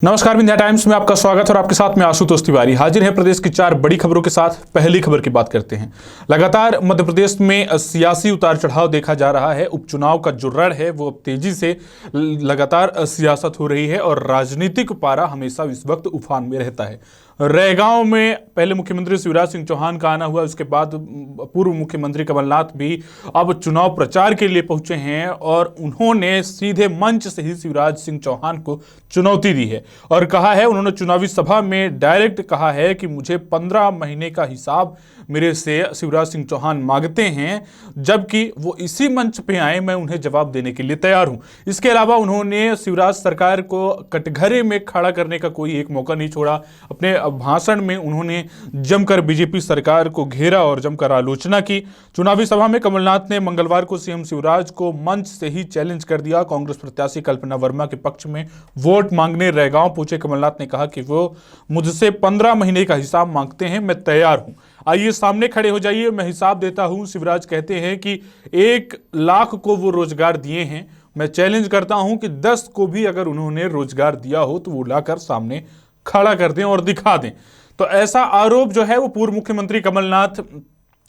नमस्कार, India times में आपका स्वागत और आपके साथ में आशुतोष तिवारी हाजिर है प्रदेश की 4 बड़ी खबरों के साथ। पहली खबर की बात करते हैं। लगातार मध्य प्रदेश में सियासी उतार चढ़ाव देखा जा रहा है। उपचुनाव का जो रण है वो अब तेजी से लगातार सियासत हो रही है और राजनीतिक पारा हमेशा इस वक्त उफान में रहता है। रैगांव में पहले मुख्यमंत्री शिवराज सिंह चौहान का आना हुआ, उसके बाद पूर्व मुख्यमंत्री कमलनाथ भी अब चुनाव प्रचार के लिए पहुंचे हैं और उन्होंने सीधे मंच से ही शिवराज सिंह चौहान को चुनौती दी है और कहा है, उन्होंने चुनावी सभा में डायरेक्ट कहा है कि मुझे 15 महीने का हिसाब मेरे से शिवराज सिंह चौहान मांगते हैं, जबकि वो इसी मंच पे आए, मैं उन्हें जवाब देने के लिए तैयार हूं। इसके अलावा उन्होंने शिवराज सरकार को कटघरे में खड़ा करने का कोई एक मौका नहीं छोड़ा। अपने भाषण में उन्होंने जमकर बीजेपी सरकार को घेरा और जमकर आलोचना की। चुनावी सभा में कमलनाथ ने मंगलवार को सीएम शिवराज को मंच से ही चैलेंज कर दिया। कांग्रेस प्रत्याशी कल्पना वर्मा के पक्ष में वोट मांगने रैगांव पहुंचे कमलनाथ ने कहा कि वो मुझसे 15 महीने का हिसाब मांगते हैं, मैं तैयार हूं। आइए सामने खड़े हो जाइए, मैं हिसाब देता हूं। शिवराज कहते हैं कि 1 लाख को वो रोजगार दिए हैं। मैं चैलेंज करता हूं कि 10 को भी अगर उन्होंने रोजगार दिया हो तो वो लाकर सामने खड़ा कर दें और दिखा दें। तो ऐसा आरोप जो है वो पूर्व मुख्यमंत्री कमलनाथ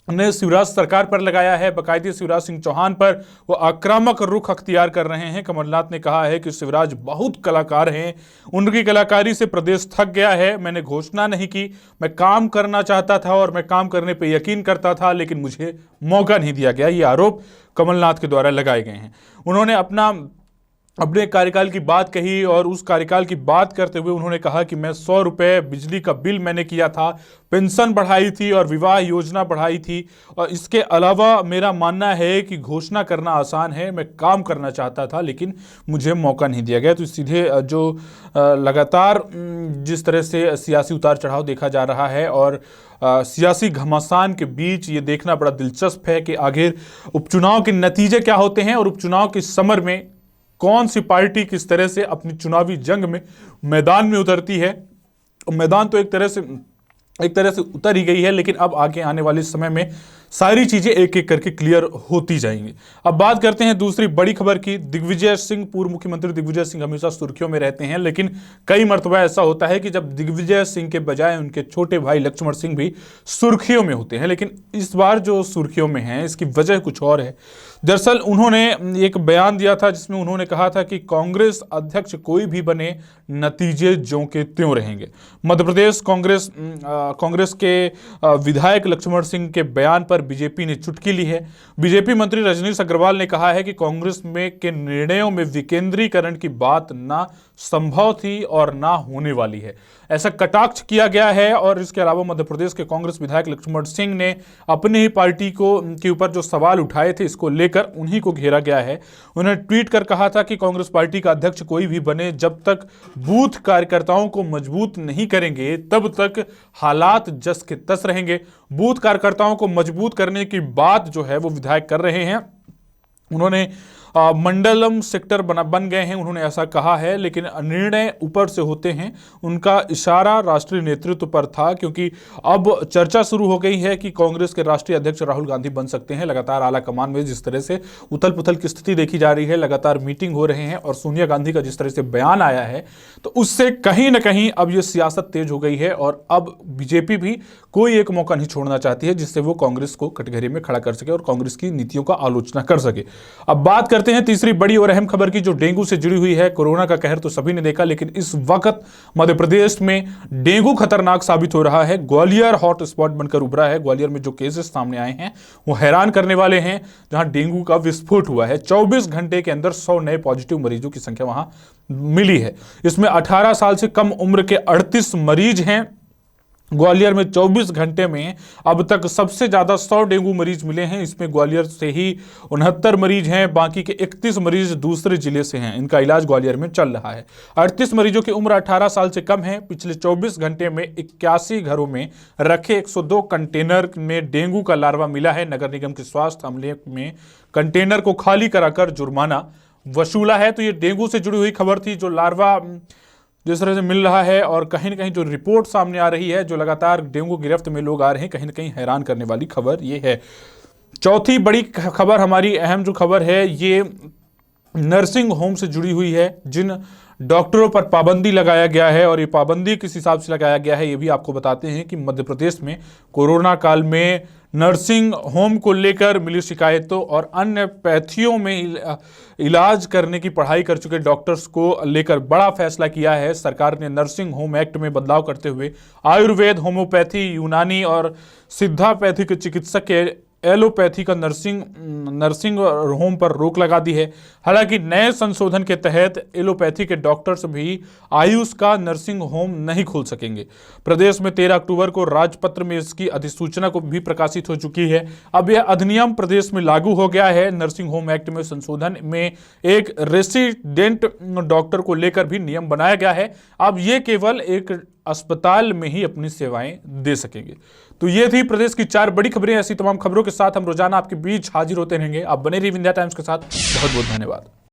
ने शिवराज सरकार पर लगाया है। बाकायदे शिवराज सिंह चौहान पर वो आक्रामक रुख अख्तियार कर रहे हैं। कमलनाथ ने कहा है कि शिवराज बहुत कलाकार हैं, उनकी कलाकारी से प्रदेश थक गया है। मैंने घोषणा नहीं की, मैं काम करना चाहता था और मैं काम करने पर यकीन करता था, लेकिन मुझे मौका नहीं दिया गया। ये आरोप कमलनाथ के द्वारा लगाए गए हैं। उन्होंने अपने कार्यकाल की बात कही और उस कार्यकाल की बात करते हुए उन्होंने कहा कि मैं 100 रुपये बिजली का बिल मैंने किया था, पेंशन बढ़ाई थी और विवाह योजना बढ़ाई थी। और इसके अलावा मेरा मानना है कि घोषणा करना आसान है, मैं काम करना चाहता था लेकिन मुझे मौका नहीं दिया गया। तो सीधे जो लगातार जिस तरह से सियासी उतार चढ़ाव देखा जा रहा है और सियासी घमासान के बीच ये देखना बड़ा दिलचस्प है कि आखिर उपचुनाव के नतीजे क्या होते हैं और उपचुनाव के समर में कौन सी पार्टी किस तरह से अपनी चुनावी जंग में मैदान में उतरती है। मैदान तो एक तरह से उतर ही गई है, लेकिन अब आगे आने वाले समय में सारी चीजें एक एक करके क्लियर होती जाएंगी। अब बात करते हैं दूसरी बड़ी खबर की। दिग्विजय सिंह, पूर्व मुख्यमंत्री दिग्विजय सिंह हमेशा सुर्खियों में रहते हैं, लेकिन कई मर्तबा ऐसा होता है कि जब दिग्विजय सिंह के बजाय उनके छोटे भाई लक्ष्मण सिंह भी सुर्खियों में होते हैं। लेकिन इस बार जो सुर्खियों में हैं, इसकी वजह कुछ और है। दरअसल उन्होंने एक बयान दिया था जिसमें उन्होंने कहा था कि कांग्रेस अध्यक्ष कोई भी बने, नतीजे ज्यों के त्यों रहेंगे। मध्य प्रदेश कांग्रेस के विधायक लक्ष्मण सिंह के बयान पर बीजेपी ने चुटकी ली है। बीजेपी मंत्री रजनीश अग्रवाल ने कहा है कि कांग्रेस में के निर्णयों में विकेंद्रीकरण की बात ना संभव थी और ना होने वाली है, ऐसा कटाक्ष किया गया है। और इसके अलावा मध्य प्रदेश के कांग्रेस विधायक लक्ष्मण सिंह ने अपनी ही पार्टी के ऊपर जो सवाल उठाए थे, इसको लेकर उन्हीं को घेरा गया है। उन्होंने ट्वीट कर कहा था कि कांग्रेस पार्टी का अध्यक्ष कोई भी बने, जब तक बूथ कार्यकर्ताओं को मजबूत नहीं करेंगे तब तक हालात जस के तस रहेंगे। बूथ कार्यकर्ताओं को मजबूत करने की बात जो है वो विधायक कर रहे हैं। उन्होंने मंडलम सेक्टर बन गए हैं, उन्होंने ऐसा कहा है, लेकिन निर्णय ऊपर से होते हैं। उनका इशारा राष्ट्रीय नेतृत्व पर था, क्योंकि अब चर्चा शुरू हो गई है कि कांग्रेस के राष्ट्रीय अध्यक्ष राहुल गांधी बन सकते हैं। लगातार आला कमान में जिस तरह से उथल पुथल की स्थिति देखी जा रही है, लगातार मीटिंग हो रहे हैं और सोनिया गांधी का जिस तरह से बयान आया है, तो उससे कहीं ना कहीं अब यह सियासत तेज हो गई है और अब बीजेपी भी कोई एक मौका नहीं छोड़ना चाहती है जिससे वो कांग्रेस को कटघरे में खड़ा कर सके और कांग्रेस की नीतियों का आलोचना कर सके। अब बात करते हैं तीसरी बड़ी और अहम खबर की, जो डेंगू से जुड़ी हुई है। कोरोना का कहर तो सभी ने देखा, लेकिन इस वक्त मध्य प्रदेश में डेंगू खतरनाक साबित हो रहा है। ग्वालियर हॉट स्पॉट बनकर उभरा है। ग्वालियर में जो केसेस सामने आए हैं वो हैरान करने वाले हैं, जहां डेंगू का विस्फोट हुआ है। 24 घंटे के अंदर 100 नए पॉजिटिव मरीजों की संख्या वहां मिली है। इसमें 18 साल से कम उम्र के 38 मरीज हैं। ग्वालियर में 24 घंटे में अब तक सबसे ज्यादा 100 डेंगू मरीज मिले हैं। इसमें ग्वालियर से ही 69 मरीज हैं, बाकी के 31 मरीज दूसरे जिले से हैं। इनका इलाज ग्वालियर में चल रहा है। 38 मरीजों की उम्र 18 साल से कम है। पिछले 24 घंटे में 81 घरों में रखे 102 कंटेनर में डेंगू का लार्वा मिला है। नगर निगम के स्वास्थ्य अमले में कंटेनर को खाली कराकर जुर्माना वसूला है। तो ये डेंगू से जुड़ी हुई खबर थी, जो लार्वा जिस तरह से मिल रहा है और कहीं ना कहीं जो रिपोर्ट सामने आ रही है, जो लगातार डेंगू गिरफ्त में लोग आ रहे हैं, कहीं ना कहीं हैरान करने वाली खबर ये है। चौथी बड़ी खबर, हमारी अहम जो खबर है, ये नर्सिंग होम से जुड़ी हुई है, जिन डॉक्टरों पर पाबंदी लगाया गया है और ये पाबंदी किस हिसाब से लगाया गया है ये भी आपको बताते हैं कि मध्य प्रदेश में कोरोना काल में नर्सिंग होम को लेकर मिली शिकायतों और अन्य पैथियों में इलाज करने की पढ़ाई कर चुके डॉक्टर्स को लेकर बड़ा फैसला किया है। सरकार ने नर्सिंग होम एक्ट में बदलाव करते हुए आयुर्वेद, होम्योपैथी, यूनानी और सिद्धापैथिक चिकित्सक के एलोपैथी का नर्सिंग होम पर रोक लगा दी है। हालांकि नए संशोधन के तहत एलोपैथी के डॉक्टर्स भी आयुष का नर्सिंग होम नहीं खोल सकेंगे। प्रदेश में 13 अक्टूबर को राजपत्र में इसकी अधिसूचना को भी प्रकाशित हो चुकी है। अब यह अधिनियम प्रदेश में लागू हो गया है। नर्सिंग होम एक्ट में संशोधन में एक रेसिडेंट डॉक्टर को लेकर भी नियम बनाया गया है। अब ये केवल एक अस्पताल में ही अपनी सेवाएं दे सकेंगे। तो ये थी प्रदेश की 4 बड़ी खबरें। ऐसी तमाम खबरों के साथ हम रोजाना आपके बीच हाजिर होते रहेंगे। आप बने रहिए विंध्या टाइम्स के साथ। बहुत बहुत धन्यवाद।